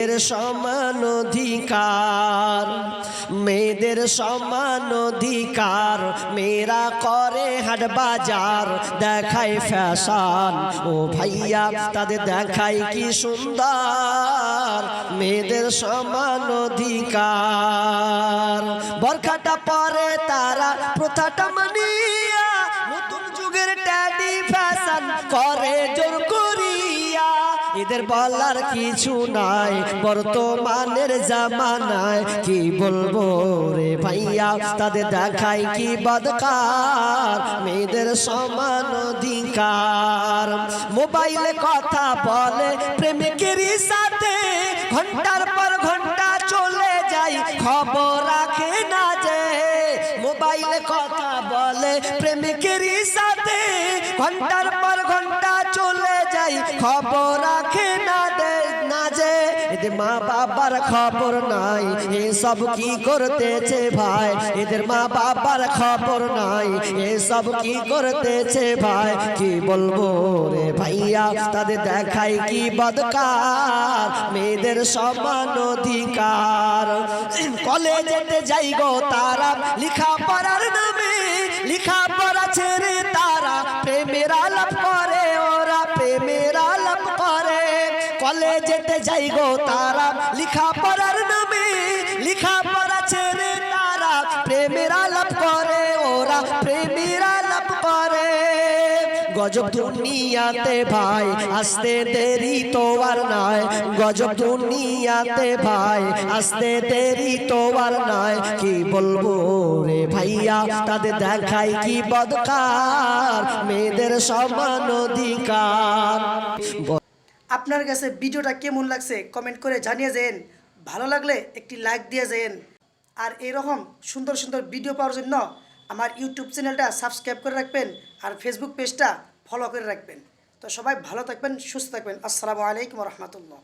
সমান অধিকার, মেয়েদের সমান অধিকার। মেয়েরা করে হাট বাজার, দেখায় ফ্যাশন। ও ভাইয়া তাদের দেখায় কি সুন্দর, মেয়েদের সমান অধিকার। বরখাটা পরে তারা প্রথাটা মানিয়া, নতুন যুগের ট্যাডি ফ্যাশন করে জোর করিয়া। এদের বলার কিছু নাই বর্তমানের জামানায়, কি বলবো রে ভাইয়া তাদের দেখায় কি বদকার, মেয়েদের সমান অধিকার। মোবাইলে কথা বলে প্রেমিকেরই সাথে, ঘন্টার পর ঘন্টা চলে যায় খবর রাখে না যে। মোবাইলে কথা বলে প্রেমিকেরই সাথে, ঘন্টার পর ঘন্টা চলে যায় খবর রাখে না যে। এদের মা বাবার খবর নাই, এসব কি করতেছে ভাই। এদের মা বাবার খবর নাই, এসব কি করতেছে ভাই। কি বলবো রে ভাইয়া তাদের দেখায় কি বদকার, মেয়েদের সমান অধিকার। কলেজেতে যাই গো তারা লিখা পড়ার নামে, লিখা পড়া ছেড়ে তারা প্রেমের আলাপ করে, ওরা প্রেমের আলাপ করে। কলেজেতে যাই গো তারা লিখা পড়ার নামে, লিখা পড়া ছেড়ে তারা প্রেমের আলাপ করে, ওরা প্রেমের আলাপ করে। গজব দুনিয়াতে ভাই আসতে দেরি তো আর নাই, গজব দুনিয়াতে ভাই আসতে দেরি তো আর নাই। কি বলবো রে ভাইয়া তাদের দেখায় কি বদকার, মেয়েদের সমান অধিকার। আপনার কাছে ভিডিওটা কেমন লাগছে কমেন্ট করে জানিয়ে যান। ভালো লাগলে একটি লাইক দিয়ে যান। আর এরকম সুন্দর সুন্দর ভিডিও পাওয়ার জন্য আমার ইউটিউব চ্যানেলটা সাবস্ক্রাইব করে রাখবেন, আর ফেসবুক পেজটা ফলো করে রাখবেন। তো সবাই ভালো থাকবেন, সুস্থ থাকবেন। আসসালামু আলাইকুম রহমতুল্লাহ।